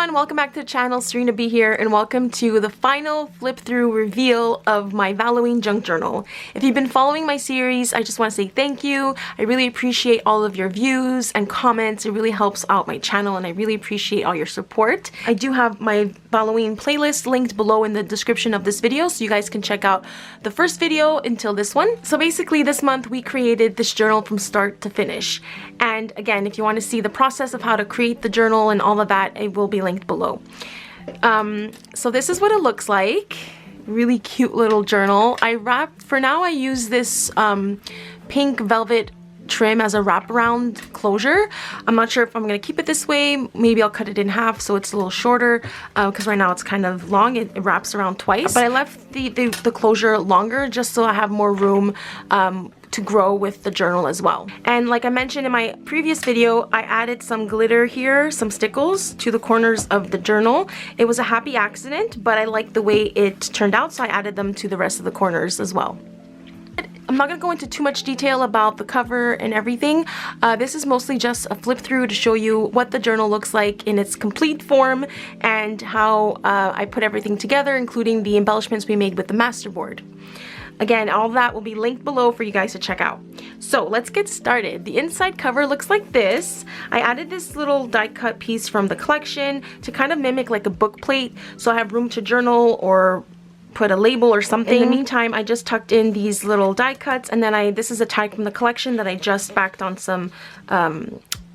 everyone, welcome back to the channel. Serena B here, and welcome to the final flip through reveal of my Valloween Junk Journal. If you've been following my series, I just want to say thank you. I really appreciate all of your views and comments. It really helps out my channel, and I really appreciate all your support. I do have my Valloween playlist linked below in the description of this video, so you guys can check out the first video until this one. So basically this month we created this journal from start to finish. And again, if you want to see the process of how to create the journal and all of that, it will be linked below. So this is what it looks like. Really cute little journal. For now I use this pink velvet trim as a wraparound closure. I'm not sure if I'm going to keep it this way. Maybe I'll cut it in half so it's a little shorter, because right now it's kind of long. It wraps around twice. But I left the closure longer just so I have more room to grow with the journal as well. And like I mentioned in my previous video, I added some glitter here, some stickles to the corners of the journal. It was a happy accident, but I liked the way it turned out, so I added them to the rest of the corners as well. I'm not going to go into too much detail about the cover and everything. This is mostly just a flip through to show you what the journal looks like in its complete form and how I put everything together, including the embellishments we made with the masterboard. Again, all of that will be linked below for you guys to check out. So let's get started. The inside cover looks like this. I added this little die cut piece from the collection to kind of mimic like a book plate, so I have room to journal or put a label or something. In the meantime, I just tucked in these little die cuts, and then this is a tag from the collection that I just backed on some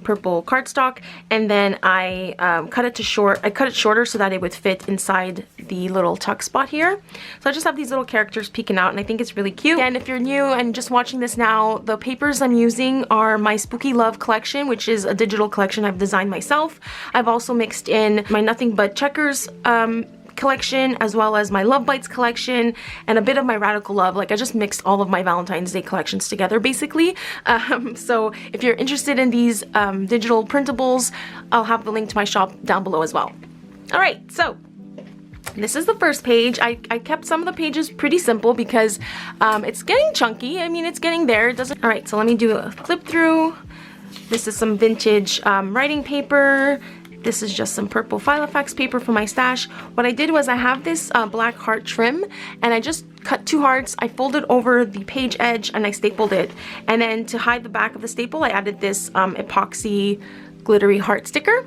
purple cardstock, and then I cut it shorter so that it would fit inside the little tuck spot here. So I just have these little characters peeking out, and I think it's really cute. And if you're new and just watching this now, the papers I'm using are my Spooky Love collection, which is a digital collection I've designed myself. I've also mixed in my Nothing But Checkers collection, as well as my Love Bites collection and a bit of my Radical Love. Like, I just mixed all of my Valentine's Day collections together basically. So if you're interested in these digital printables, I'll have the link to my shop down below as well. Alright, so this is the first page. I kept some of the pages pretty simple because it's getting chunky. I mean, it's getting there. It doesn't. Alright, so let me do a flip through. This is some vintage writing paper. This is just some purple Filofax paper from my stash. What I did was I have this black heart trim, and I just cut 2 hearts. I folded over the page edge and I stapled it. And then to hide the back of the staple, I added this epoxy glittery heart sticker.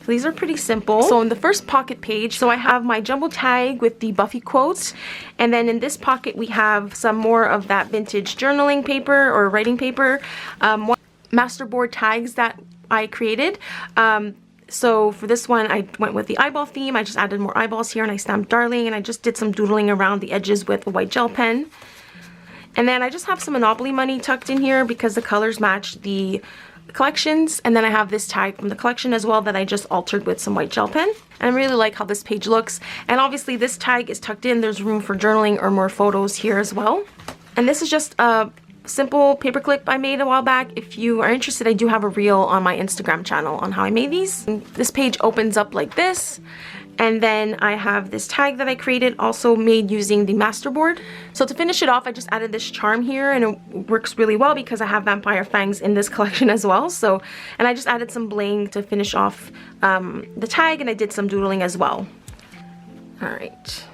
So these are pretty simple. So in the first pocket page, so I have my jumbo tag with the Buffy quotes. And then in this pocket, we have some more of that vintage journaling paper or writing paper. Masterboard tags that I created. So for this one, I went with the eyeball theme. I just added more eyeballs here, and I stamped Darling, and I just did some doodling around the edges with a white gel pen. And then I just have some Monopoly money tucked in here because the colors match the collections. And then I have this tag from the collection as well that I just altered with some white gel pen. And I really like how this page looks. And obviously this tag is tucked in. There's room for journaling or more photos here as well. And this is just a simple paperclip I made a while back. If you are interested, I do have a reel on my Instagram channel on how I made these. And this page opens up like this, and then I have this tag that I created, also made using the masterboard. So to finish it off, I just added this charm here, and it works really well because I have vampire fangs in this collection as well. So, and I just added some bling to finish off the tag, and I did some doodling as well. Alright.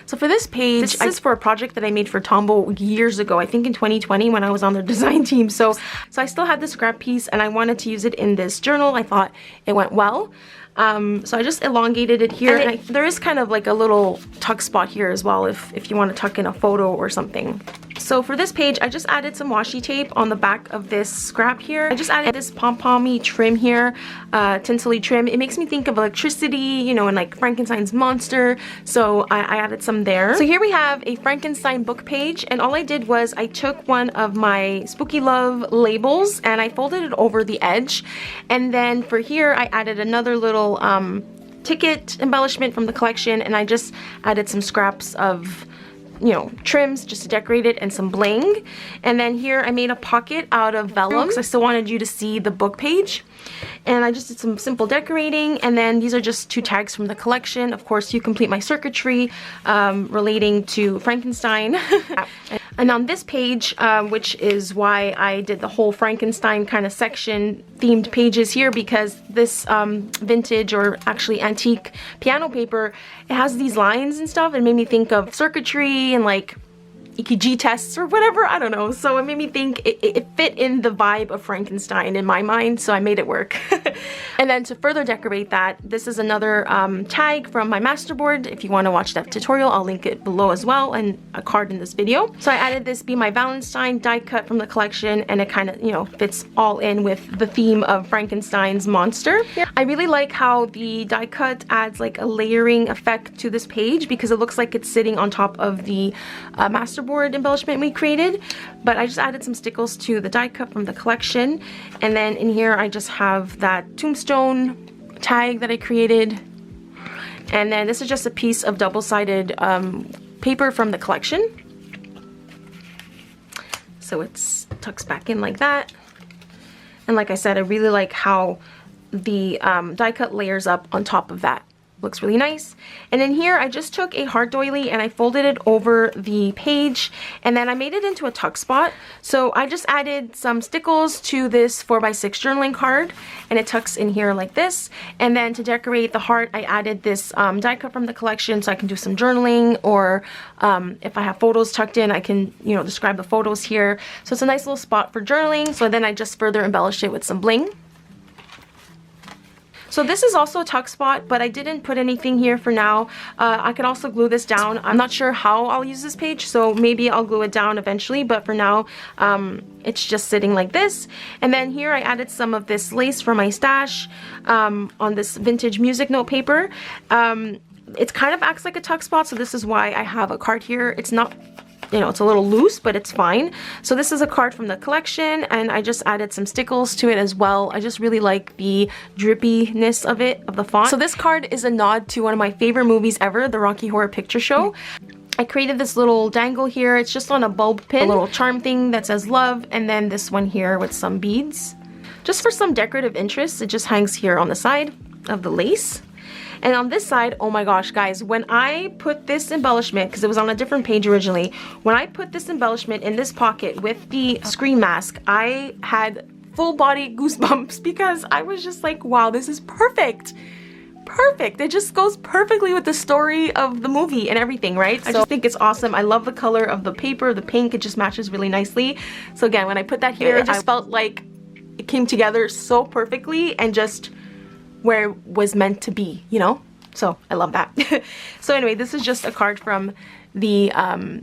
So for this page, this is for a project that I made for Tombow years ago, I think in 2020 when I was on their design team. So I still had this scrap piece, and I wanted to use it in this journal. I thought it went well. So I just elongated it here, and there is kind of like a little tuck spot here as well if you want to tuck in a photo or something. So for this page, I just added some washi tape on the back of this scrap here. I just added this pom-pommy trim here, tinsely trim. It makes me think of electricity, you know, and like Frankenstein's monster. So I added some there. So here we have a Frankenstein book page, and all I did was I took one of my Spooky Love labels and I folded it over the edge. And then for here, I added another little ticket embellishment from the collection, and I just added some scraps of you know, trims just to decorate it and some bling. And then here I made a pocket out of vellum because I still wanted you to see the book page. And I just did some simple decorating, and then these are just 2 tags from the collection. Of course, you complete my circuitry relating to Frankenstein. And on this page, which is why I did the whole Frankenstein kind of section themed pages here, because this vintage, or actually antique piano paper, it has these lines and stuff. It made me think of circuitry and like EKG tests or whatever, I don't know. So it made me think it fit in the vibe of Frankenstein in my mind, so I made it work. And then to further decorate that, this is another tag from my masterboard. If you want to watch that tutorial, I'll link it below as well, and a card in this video. So I added this Be My Valentine die cut from the collection, and it kind of, you know, fits all in with the theme of Frankenstein's monster. Yeah. I really like how the die cut adds like a layering effect to this page, because it looks like it's sitting on top of the masterboard embellishment we created. But I just added some stickles to the die cut from the collection, and then in here I just have that tombstone tag that I created, and then this is just a piece of double-sided paper from the collection, so it's tucks back in like that. And like I said, I really like how the die cut layers up on top of that. Looks really nice. And then here I just took a heart doily and I folded it over the page, and then I made it into a tuck spot. So I just added some stickles to this 4x6 journaling card, and it tucks in here like this. And then to decorate the heart, I added this die cut from the collection, so I can do some journaling, or if I have photos tucked in, I can, you know, describe the photos here. So it's a nice little spot for journaling. So then I just further embellished it with some bling. So this is also a tuck spot, but I didn't put anything here for now. I could also glue this down. I'm not sure how I'll use this page, so maybe I'll glue it down eventually, but for now, it's just sitting like this. And then here I added some of this lace from my stash on this vintage music note paper. It kind of acts like a tuck spot, so this is why I have a card here. It's not, you know, it's a little loose, but it's fine. So this is a card from the collection, and I just added some stickles to it as well. I just really like the drippiness of it, of the font. So this card is a nod to one of my favorite movies ever, the Rocky Horror Picture Show. I created this little dangle here. It's just on a bulb pin, a little charm thing that says love, and then this one here with some beads. Just for some decorative interest, it just hangs here on the side of the lace. And on this side, oh my gosh, guys, when I put this embellishment, because it was on a different page originally, when I put this embellishment in this pocket with the screen mask, I had full body goosebumps, because I was just like, wow, this is perfect. Perfect. It just goes perfectly with the story of the movie and everything, right? So I just think it's awesome. I love the color of the paper, the pink, it just matches really nicely. So again, when I put that here, it just felt like it came together so perfectly and just where it was meant to be, you know? So I love that. So anyway, this is just a card from the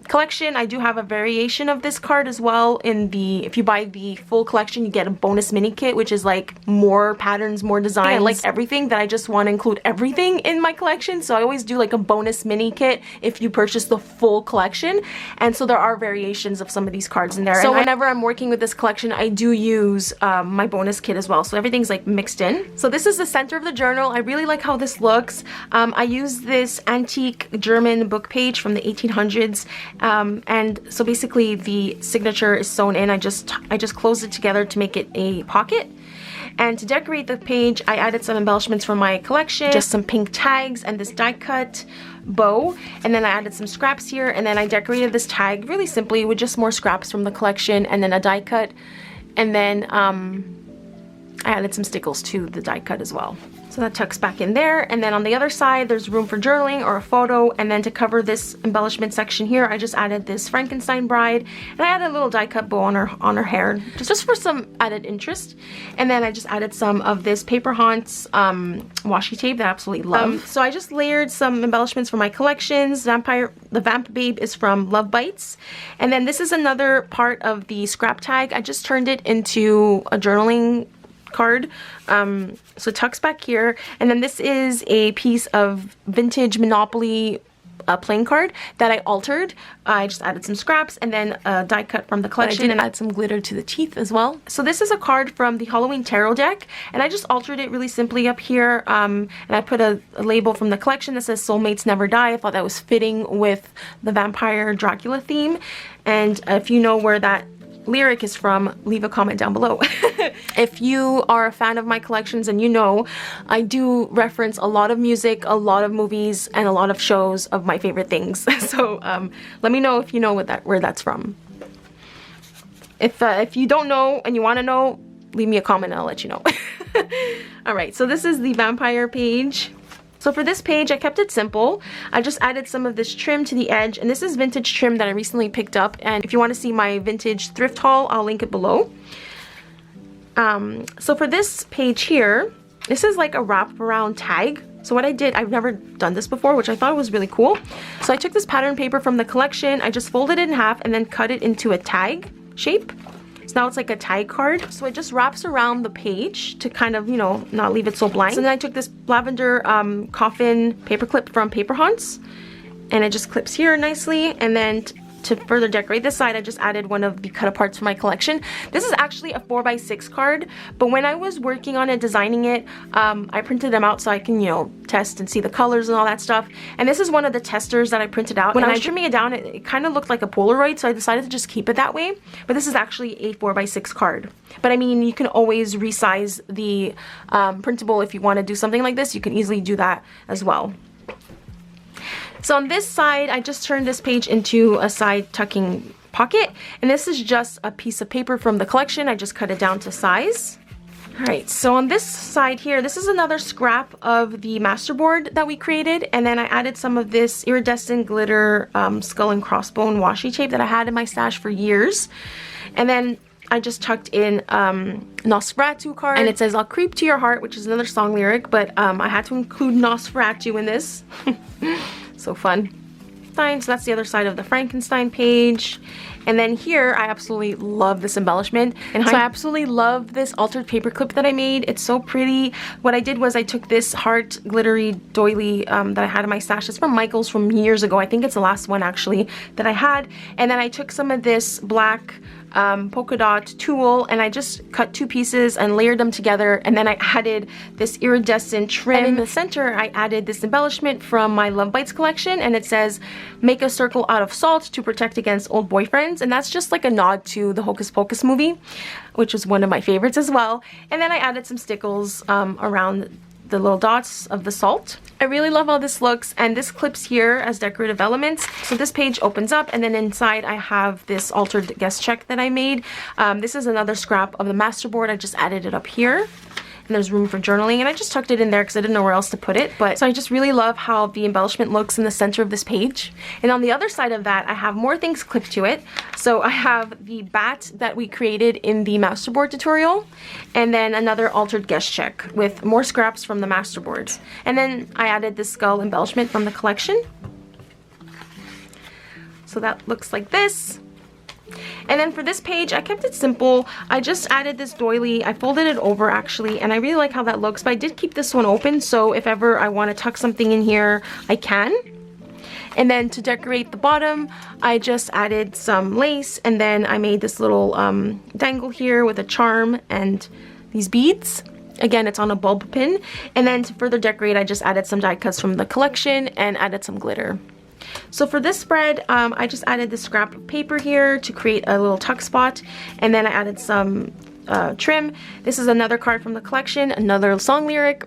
collection. I do have a variation of this card as well. In the, if you buy the full collection, you get a bonus mini kit, which is like more patterns, more designs. I like everything that I just want to include everything in my collection. So I always do like a bonus mini kit if you purchase the full collection. And so there are variations of some of these cards in there. So whenever I'm working with this collection, I do use my bonus kit as well. So everything's like mixed in. So this is the center of the journal. I really like how this looks. I use this antique German book page from the 1800s, and so basically the signature is sewn in. I just closed it together to make it a pocket. And to decorate the page, I added some embellishments from my collection, just some pink tags and this die cut bow, and then I added some scraps here, and then I decorated this tag really simply with just more scraps from the collection and then a die cut, and then I added some stickles to the die cut as well. So that tucks back in there, and then on the other side there's room for journaling or a photo, and then to cover this embellishment section here, I just added this Frankenstein bride, and I added a little die cut bow on her hair, just for some added interest. And then I just added some of this Paper Haunts washi tape that I absolutely love. So I just layered some embellishments from my collections. The Vamp Babe is from Love Bites, and then this is another part of the scrap tag. I just turned it into a journaling card, so it tucks back here, and then this is a piece of vintage Monopoly playing card that I altered. I just added some scraps and then a die cut from the collection and add some glitter to the teeth as well. So this is a card from the Halloween Tarot deck, and I just altered it really simply up here, and I put a label from the collection that says Soulmates Never Die. I thought that was fitting with the vampire Dracula theme, and if you know where that lyric is from, leave a comment down below. If you are a fan of my collections, and you know I do reference a lot of music, a lot of movies, and a lot of shows of my favorite things. So let me know if you know where that's from. If you don't know and you want to know, leave me a comment and I'll let you know. Alright, so this is the vampire page. So for this page, I kept it simple. I just added some of this trim to the edge, and this is vintage trim that I recently picked up, and if you want to see my vintage thrift haul, I'll link it below. So for this page here, this is like a wraparound tag. So what I did, I've never done this before, which I thought was really cool. So I took this pattern paper from the collection, I just folded it in half and then cut it into a tag shape. So now it's like a tag card. So it just wraps around the page to kind of, you know, not leave it so blank. So then I took this lavender coffin paper clip from Paper Haunts, and it just clips here nicely. And then to further decorate this side, I just added one of the cut aparts from my collection. This is actually a 4x6 card, but when I was working on it, designing it, I printed them out so I can, you know, test and see the colors and all that stuff. And this is one of the testers that I printed out. When I was trimming it down, it kind of looked like a Polaroid, so I decided to just keep it that way. But this is actually a 4x6 card. But I mean, you can always resize the printable if you want to do something like this. You can easily do that as well. So on this side, I just turned this page into a side tucking pocket, and this is just a piece of paper from the collection. I just cut it down to size. Alright, so on this side here, this is another scrap of the masterboard that we created, and then I added some of this iridescent glitter skull and crossbone washi tape that I had in my stash for years. And then I just tucked in Nosferatu card, and it says, "I'll creep to your heart," which is another song lyric, but I had to include Nosferatu in this. So fun. So that's the other side of the Frankenstein page. And then here, I absolutely love this embellishment. And so I absolutely love this altered paper clip that I made. It's so pretty. What I did was I took this heart glittery doily that I had in my stash. It's from Michael's from years ago. I think it's the last one actually that I had. And then I took some of this black polka dot tulle, and I just cut two pieces and layered them together, and then I added this iridescent trim. And in the center, I added this embellishment from my Love Bites collection, and it says, "Make a circle out of salt to protect against old boyfriends," and that's just like a nod to the Hocus Pocus movie, which was one of my favorites as well. And then I added some stickles around the little dots of the salt. I really love how this looks, and this clips here as decorative elements. So this page opens up, and then inside I have this altered guest check that I made. This is another scrap of the masterboard. I just added it up here. And there's room for journaling, and I just tucked it in there because I didn't know where else to put it. But so I just really love how the embellishment looks in the center of this page. And on the other side of that, I have more things clipped to it. So I have the bat that we created in the masterboard tutorial, and then another altered guest check with more scraps from the masterboard. And then I added this skull embellishment from the collection. So that looks like this. And then for this page, I kept it simple. I just added this doily. I folded it over actually, and I really like how that looks, but I did keep this one open, so if ever I want to tuck something in here, I can. And then to decorate the bottom, I just added some lace, and then I made this little dangle here with a charm and these beads. Again, it's on a bulb pin. And then to further decorate, I just added some die cuts from the collection and added some glitter. So for this spread, I just added this scrap of paper here to create a little tuck spot, and then I added some trim. This is another card from the collection, another song lyric.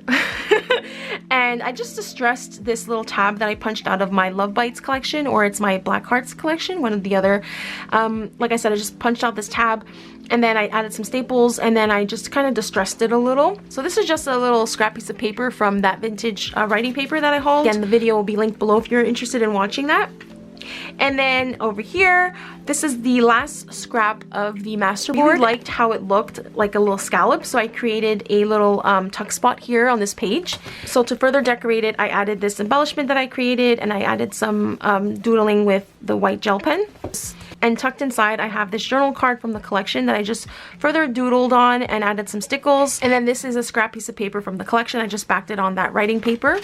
And I just distressed this little tab that I punched out of my Love Bites collection, or it's my Black Hearts collection, one or the other. Like I said, I just punched out this tab, and then I added some staples, and then I just kind of distressed it a little. So this is just a little scrap piece of paper from that vintage writing paper that I hauled. Again, the video will be linked below if you're interested in watching that. And then over here, this is the last scrap of the masterboard. I really liked how it looked like a little scallop, so I created a little tuck spot here on this page. So to further decorate it, I added this embellishment that I created, and I added some doodling with the white gel pen. And tucked inside, I have this journal card from the collection that I just further doodled on and added some stickles. And then this is a scrap piece of paper from the collection. I just backed it on that writing paper,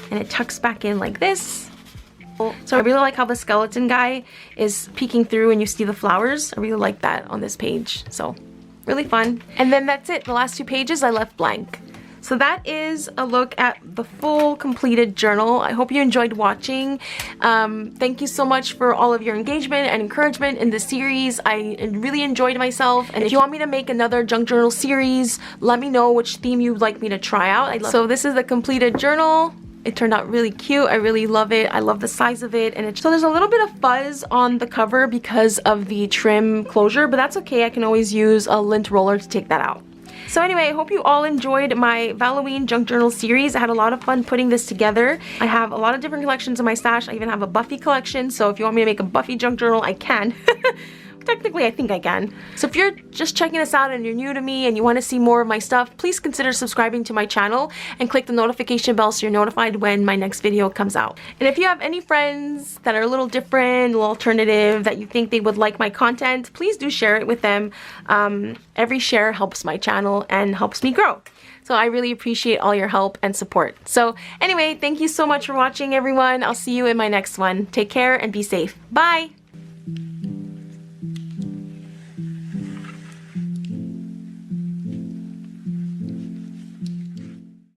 and it tucks back in like this. So I really like how the skeleton guy is peeking through and you see the flowers. I really like that on this page. So really fun. And then that's it. The last 2 pages I left blank. So that is a look at the full completed journal. I hope you enjoyed watching. Thank you so much for all of your engagement and encouragement in this series. I really enjoyed myself. And if you want me to make another junk journal series, let me know which theme you'd like me to try out. So this is the completed journal. It turned out really cute. I really love it. I love the size of it. And so there's a little bit of fuzz on the cover because of the trim closure, but that's okay. I can always use a lint roller to take that out. So anyway, I hope you all enjoyed my Valloween Junk Journal series. I had a lot of fun putting this together. I have a lot of different collections in my stash. I even have a Buffy collection, so if you want me to make a Buffy junk journal, I can. Technically, I think I can. So if you're just checking this out and you're new to me and you want to see more of my stuff, please consider subscribing to my channel and click the notification bell so you're notified when my next video comes out. And if you have any friends that are a little different, a little alternative, that you think they would like my content, please do share it with them. Every share helps my channel and helps me grow. So I really appreciate all your help and support. So anyway, thank you so much for watching, everyone. I'll see you in my next one. Take care and be safe. Bye!